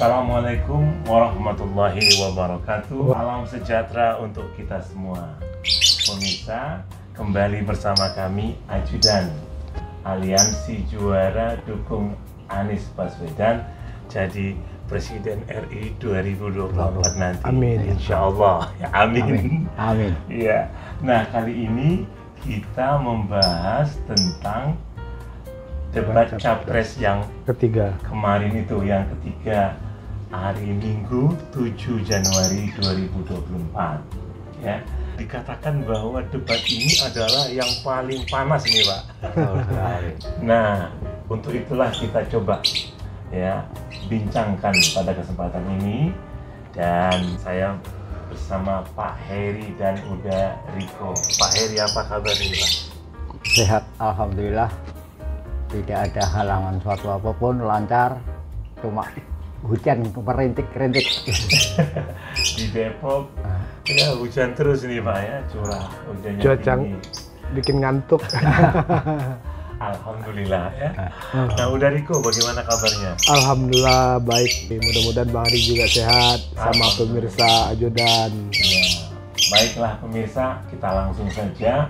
Assalamualaikum warahmatullahi wabarakatuh. Salam sejahtera untuk kita semua. Pemirsa, kembali bersama kami Ajudan Aliansi Juara Dukung Anies Baswedan jadi Presiden RI 2024 nanti. Amin. Insya Allah. Ya, amin. Amin. Ya. Nah, kali ini kita membahas tentang debat capres yang Ketiga. kemarin itu, yang ketiga, hari Minggu 7 Januari 2024. Ya. Dikatakan bahwa debat ini adalah yang paling panas ini, Pak. Nah, untuk itulah kita coba ya bincangkan pada kesempatan ini, dan saya bersama Pak Heri dan Uda Riko. Pak Heri, apa kabar ini, Pak? Sehat, alhamdulillah. Tidak ada halangan suatu apapun, lancar. Cuma hujan merintik-rintik. Di Depok ya hujan terus ini, Pak, ya, curah hujannya Cuaca tinggi. bikin ngantuk. Alhamdulillah ya. Nah, Uda Riko, bagaimana kabarnya? Alhamdulillah baik. Mudah-mudahan Bang Hari juga sehat sama pemirsa Ajudan. Ya, baiklah pemirsa, kita langsung saja.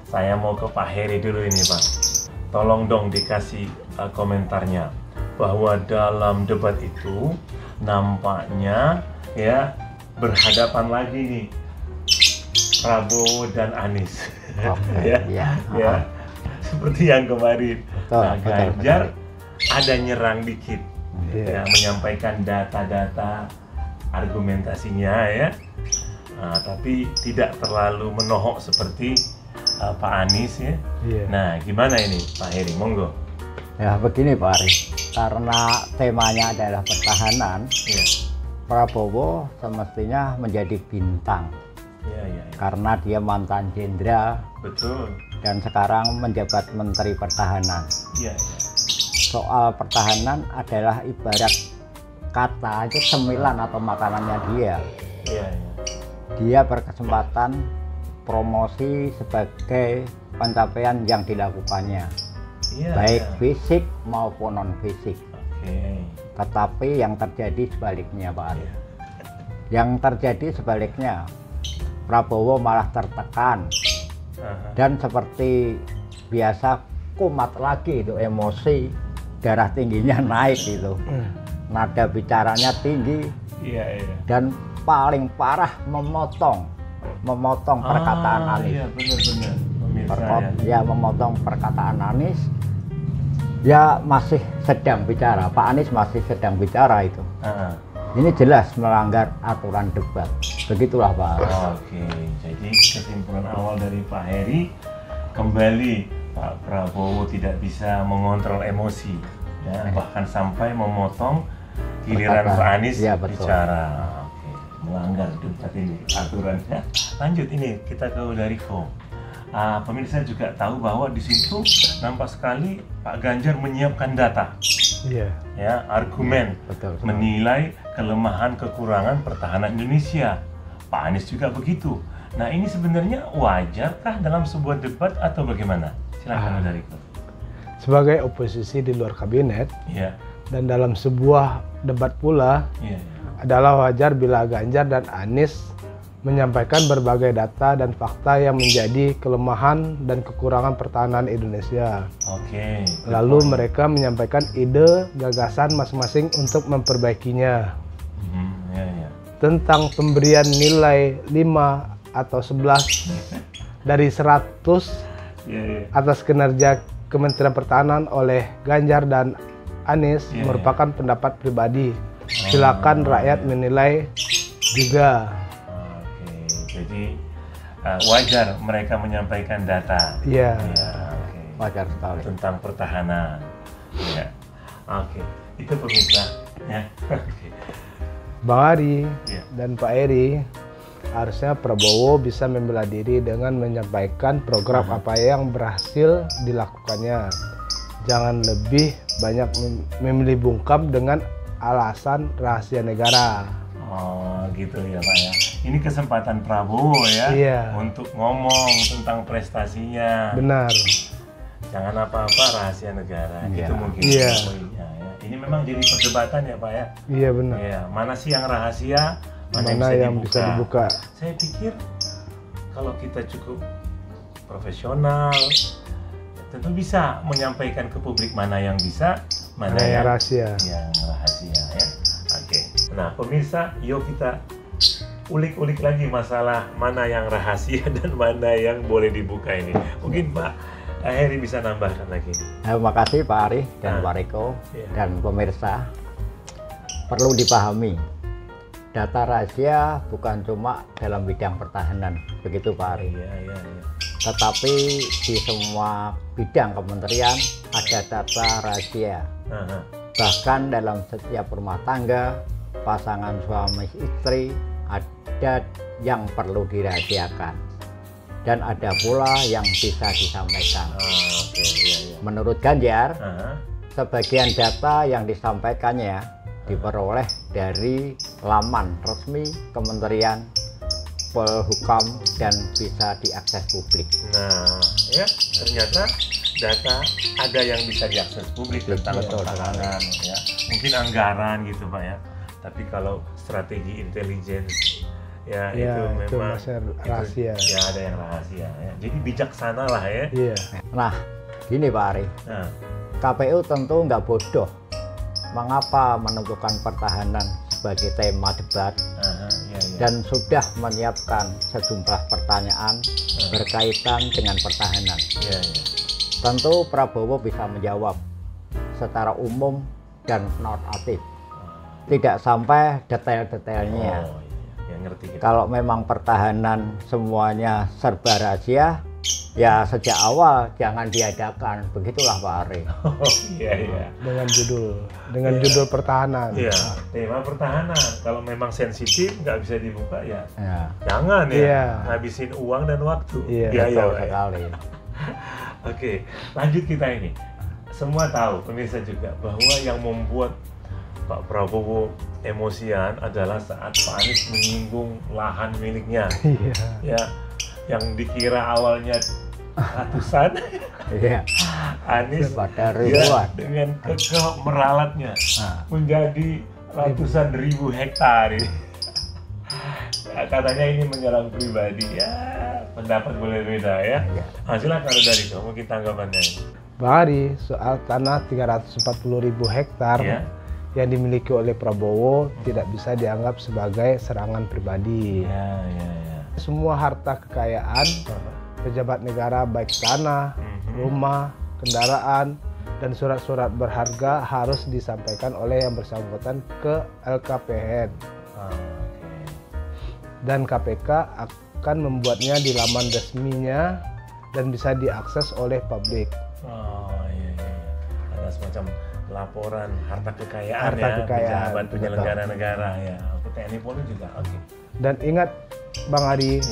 Saya mau ke Pak Heri dulu ini, Pak. Tolong dong dikasih komentarnya bahwa dalam debat itu nampaknya ya berhadapan lagi nih Prabowo dan Anies. Ya. Seperti yang kemarin. Nah, Ganjar ada nyerang dikit, ya, menyampaikan data-data argumentasinya ya, tapi tidak terlalu menohok seperti Pak Anies ya. Nah, gimana ini Pak Heri, monggo. Ya begini Pak Ari, karena temanya adalah pertahanan, Prabowo semestinya menjadi bintang. Karena dia mantan jenderal. Betul. Dan sekarang menjabat Menteri Pertahanan. Soal pertahanan adalah ibarat kata itu cemilan atau makanannya dia. Dia berkesempatan promosi sebagai pencapaian yang dilakukannya, baik fisik maupun non fisik. Tetapi yang terjadi sebaliknya, Pak Ari. Yang terjadi sebaliknya, Prabowo malah tertekan. Dan seperti biasa kumat lagi itu, emosi, darah tingginya naik itu, nada bicaranya tinggi, dan paling parah memotong perkataan Anies. Memotong perkataan Anies. Dia masih sedang bicara, Pak Anies masih sedang bicara itu. Ini jelas melanggar aturan debat. Begitulah Pak. Oke, jadi kesimpulan awal dari Pak Heri, kembali Pak Prabowo tidak bisa mengontrol emosi, ya, bahkan sampai memotong giliran Pak Anies bicara. Oke, melanggar debat ini aturannya. Lanjut ini kita ke Uda Riko. Pemirsa juga tahu bahwa di situ nampak sekali Pak Ganjar menyiapkan data. Ya, argumen, menilai kelemahan kekurangan pertahanan Indonesia. Pak Anies juga begitu. Nah, ini sebenarnya wajarkah dalam sebuah debat atau bagaimana? Silakan Uda Riko. Sebagai oposisi di luar kabinet dan dalam sebuah debat pula, adalah wajar bila Ganjar dan Anies menyampaikan berbagai data dan fakta yang menjadi kelemahan dan kekurangan pertahanan Indonesia. Lalu mereka menyampaikan ide, gagasan masing-masing untuk memperbaikinya. Tentang pemberian nilai 5 atau 11 dari 100 atas kinerja Kementerian Pertahanan oleh Ganjar dan Anies merupakan pendapat pribadi. Silakan rakyat menilai juga. Jadi wajar mereka menyampaikan data. Wajar sekali tentang pertahanan. Itu pemirsa. Bang Ari dan Pak Heri, harusnya Prabowo bisa membela diri dengan menyampaikan program apa yang berhasil dilakukannya. Jangan lebih banyak memilih bungkam dengan alasan rahasia negara. Gitu ya Pak ya. Ini kesempatan Prabowo ya untuk ngomong tentang prestasinya. Benar. Jangan apa-apa rahasia negara. Itu mungkin poinnya ya. ini memang jadi perdebatan ya Pak ya. Iya benar. Ya, mana sih yang rahasia, mana yang bisa dibuka. Saya pikir kalau kita cukup profesional, tentu bisa menyampaikan ke publik mana yang bisa, mana yang rahasia. Yang rahasia ya. Oke. Nah pemirsa, yuk kita ulik-ulik lagi masalah mana yang rahasia dan mana yang boleh dibuka ini. Mungkin Pak Heri bisa nambahkan lagi. Terima kasih Pak Ari dan Pak Riko dan pemirsa. Perlu dipahami, data rahasia bukan cuma dalam bidang pertahanan, begitu Pak Ari. Tetapi di semua bidang kementerian ada data rahasia. Bahkan dalam setiap rumah tangga, pasangan suami istri ada yang perlu dirahasiakan. Dan ada pula yang bisa disampaikan. Menurut Ganjar, sebagian data yang disampaikannya diperoleh dari laman resmi Kementerian Polhukam dan bisa diakses publik. Nah, ya ternyata data ada yang bisa diakses publik tentang pertahanan, ya. Mungkin anggaran gitu Pak ya. Tapi kalau strategi intelijensi ya, itu memang rahasia. Ya ada yang rahasia ya. Jadi bijaksana lah ya. Iya. Nah, gini Pak Ari. KPU tentu nggak bodoh. Mengapa menentukan pertahanan sebagai tema debat dan sudah menyiapkan sejumlah pertanyaan berkaitan dengan pertahanan. Tentu Prabowo bisa menjawab secara umum dan normatif. Tidak sampai detail-detailnya. Kalau memang pertahanan semuanya serba rahasia, ya sejak awal jangan diadakan. Begitulah Pak Ari. Iya. Dengan judul pertahanan. Iya, tema pertahanan. Kalau memang sensitif nggak bisa dibuka ya. Jangan ya. Ngabisin uang dan waktu. Iya sekali. Oke, lanjut kita ini. Semua tahu, pemirsa juga, bahwa yang membuat Pak Prabowo emosian adalah saat Pak Anies menyinggung lahan miliknya. Ya, yang dikira awalnya ratusan, Anies pada ribuan dengan kekeh meralatnya menjadi ratusan ribu hektar. Ya, katanya ini menyerang pribadi ya, pendapat boleh beda ya. Silakan dari itu, mungkin tanggapannya. Bang Ari, soal tanah 340.000 hektar yang dimiliki oleh Prabowo tidak bisa dianggap sebagai serangan pribadi. Semua harta kekayaan pejabat negara, baik tanah, rumah, kendaraan, dan surat-surat berharga harus disampaikan oleh yang bersangkutan ke LKPN. Dan KPK akan membuatnya di laman resminya dan bisa diakses oleh publik. Ada semacam laporan harta kekayaan pejabat penyelenggara negara ya. TNI Polri juga. Dan ingat Bang Ari,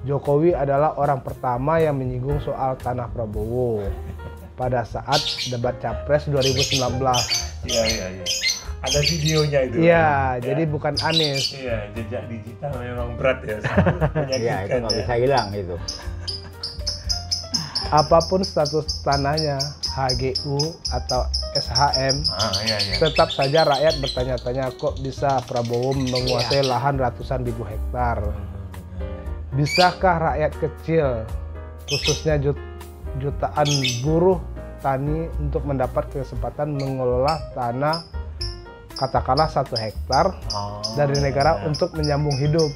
Jokowi adalah orang pertama yang menyinggung soal tanah Prabowo pada saat debat Capres 2019. Iya. Ada videonya itu. Jadi bukan Anies. Jejak digital memang berat ya. Itu nggak bisa hilang itu. Apapun status tanahnya, HGU atau SHM, tetap saja rakyat bertanya-tanya kok bisa Prabowo menguasai lahan ratusan ribu hektar. Bisakah rakyat kecil, khususnya jutaan buruh tani untuk mendapat kesempatan mengelola tanah katakanlah 1 hektar dari negara untuk menyambung hidup?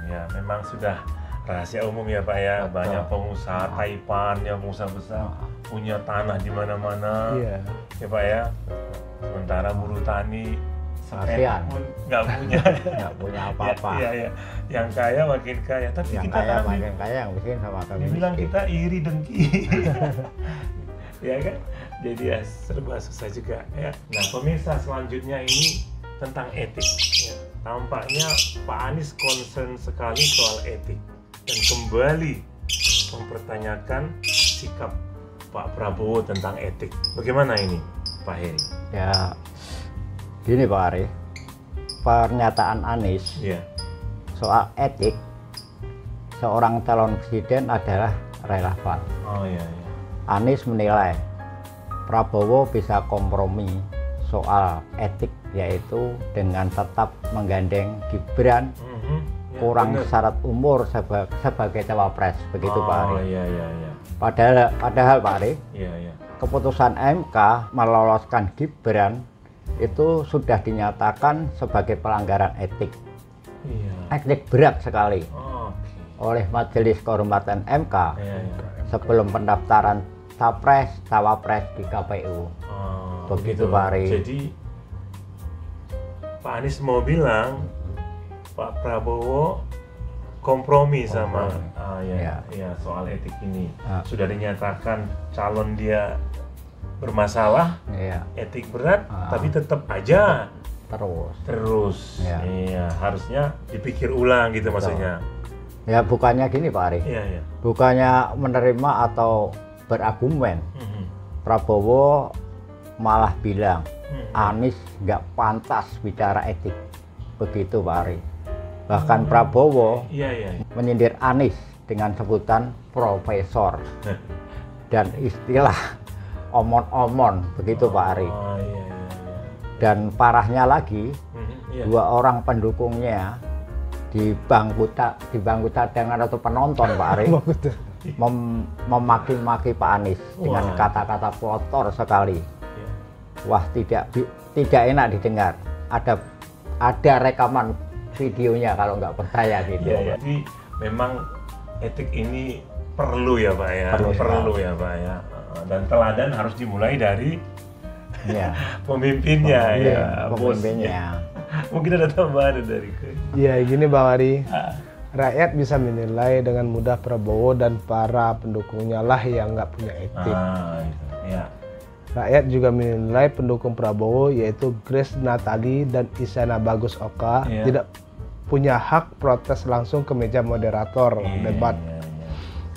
Ya memang sudah rahasia umum ya Pak ya. Banyak pengusaha Taipan yang pengusaha besar punya tanah di mana-mana ya Pak ya. Sementara buruh tani pun nggak punya apa-apa. Iya. Yang kaya makin kaya, tapi yang kita kaya makin kaya, yang miskin sama kami dibilang miskin. Kita iri dengki. Ya kan? Jadi ya serba susah juga ya. Nah pemirsa, selanjutnya ini tentang etik ya. Tampaknya Pak Anies concern sekali soal etik dan kembali mempertanyakan sikap Pak Prabowo tentang etik. Bagaimana ini Pak Heri? Ya gini Pak Ari, pernyataan Anies soal etik seorang calon presiden adalah relevan. Anies menilai Prabowo bisa kompromi soal etik, yaitu dengan tetap menggandeng Gibran, kurang syarat umur sebagai cawapres, begitu Pak Ari. Iya. Padahal Pak Ari, iya. Keputusan MK meloloskan Gibran itu sudah dinyatakan sebagai pelanggaran etik. Iya. Etik berat sekali oleh Majelis Kehormatan MK sebelum pendaftaran capres cawapres di KPU. Begitu Pak Ari. Jadi Pak Anies mau bilang Pak Prabowo kompromi sama soal etik ini. Sudah dinyatakan calon dia bermasalah, etik berat, tapi tetap aja terus. Iya, harusnya dipikir ulang gitu maksudnya. Ya bukannya gini Pak Ari. Iya. Bukannya menerima atau berargumen. Prabowo malah bilang Anies nggak pantas bicara etik. Begitu Pak Ari. Bahkan Prabowo menyindir Anies dengan sebutan profesor dan istilah omon-omon, begitu Pak Ari. Dan parahnya lagi, dua orang pendukungnya di bangku cadangan atau penonton Pak Ari memaki-maki Pak Anies dengan kata-kata kotor sekali. Wah, tidak enak didengar. Ada rekaman videonya kalau nggak percaya gitu. Jadi memang etik ini perlu ya Pak ya. Perlu ya Pak ya. Dan teladan harus dimulai dari pemimpinnya. Pemimpinnya. Mungkin ada tambahan dari Ya gini Bang Ari. Rakyat bisa menilai dengan mudah Prabowo dan para pendukungnya lah yang nggak punya etik. Rakyat juga menilai pendukung Prabowo yaitu Grace Natali dan Isyana Bagus Oka tidak punya hak protes langsung ke meja moderator debat.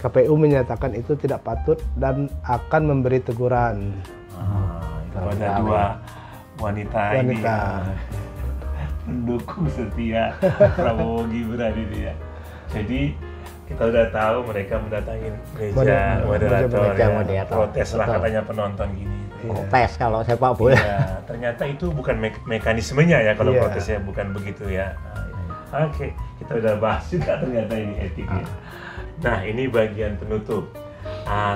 KPU menyatakan itu tidak patut dan akan memberi teguran. Kepada dua wanita ini pendukung setia Prabowo Gibran ini ya. Jadi kita udah tahu mereka mendatangi meja moderator, protes lah katanya penonton gini. Protes kalau sepak bola. Ternyata itu bukan mekanismenya ya kalau protesnya bukan begitu ya. Oke, kita udah bahas juga ternyata ini etiknya. Nah, ini bagian penutup.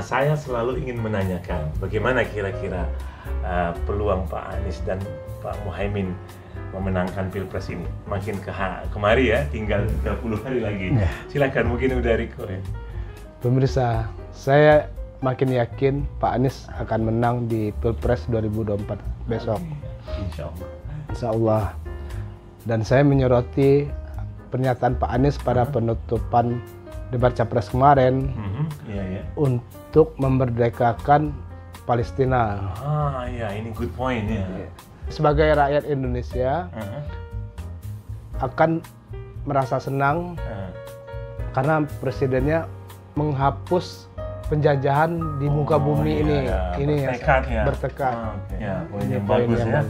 Saya selalu ingin menanyakan bagaimana kira-kira peluang Pak Anies dan Pak Muhaimin memenangkan Pilpres ini. Makin kemari ya, tinggal 30 hari lagi. Silakan mungkin udah Riko ya. Pemirsa, saya makin yakin Pak Anies akan menang di Pilpres 2024 besok. Insya Allah. Dan saya menyoroti pernyataan Pak Anies pada penutupan debat capres kemarin untuk memerdekakan Palestina. Ini good point ya. Sebagai rakyat Indonesia akan merasa senang karena presidennya menghapus penjajahan di muka bumi ini. Ini bertekad. Ini bagus ya.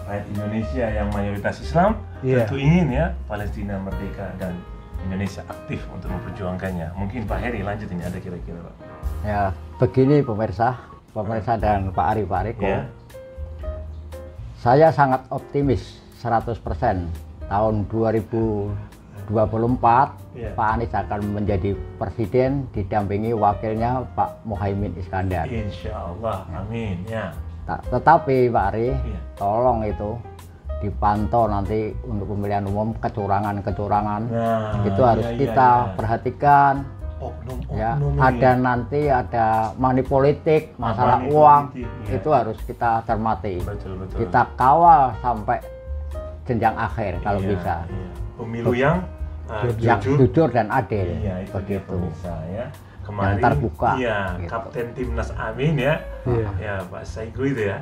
Rakyat Indonesia yang mayoritas Islam tentu ingin ya Palestina merdeka dan Indonesia aktif untuk memperjuangkannya. Mungkin Pak Heri lanjut ini ada kira-kira Pak. Ya begini pemirsa dan Pak Ari, Pak Riko. Saya sangat optimis 100% tahun 2024 Pak Anies akan menjadi presiden didampingi wakilnya Pak Muhaimin Iskandar. Insya Allah, amin ya. Tetapi Pak Ari, tolong itu dipantau nanti untuk pemilihan umum kecurangan-kecurangan. Itu harus kita perhatikan. Ada money politik, masalah uang, itu harus kita cermati. Kita kawal sampai jenjang akhir kalau bisa. Pemilu yang jujur dan adil. Itu dia pemirsa ya. Kemarin yang terbuka. Gitu. Kapten Timnas Amin ya. Ya Pak Saigu itu ya.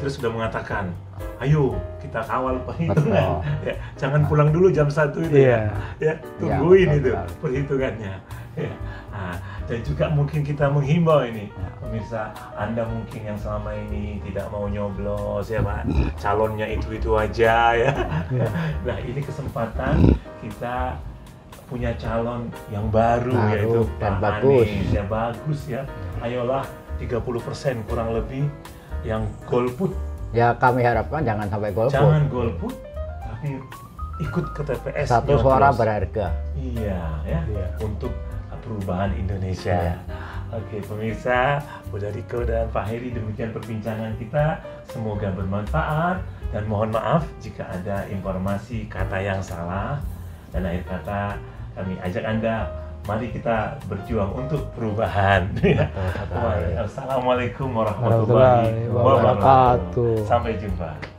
Terus sudah mengatakan, ayo kita kawal perhitungan. Jangan pulang dulu jam 1 itu ya. Tungguin itu perhitungannya. Dan juga mungkin kita menghimbau ini pemirsa, Anda mungkin yang selama ini tidak mau nyoblos ya Pak, calonnya itu aja ya. Nah ini kesempatan kita punya calon yang baru yaitu dan Pak Anies ya, bagus ya. Ayolah 30% kurang lebih yang golput. Ya kami harapkan jangan sampai golput. Jangan golput, tapi ikut ke TPS. Satu suara berharga. Iya, ya, untuk perubahan Indonesia. Oke, pemirsa, Bunda Riko dan Pak Heri, demikian perbincangan kita. Semoga bermanfaat dan mohon maaf jika ada informasi kata yang salah. Dan akhir kata, kami ajak Anda, mari kita berjuang untuk perubahan. Assalamualaikum warahmatullahi wabarakatuh. Sampai jumpa.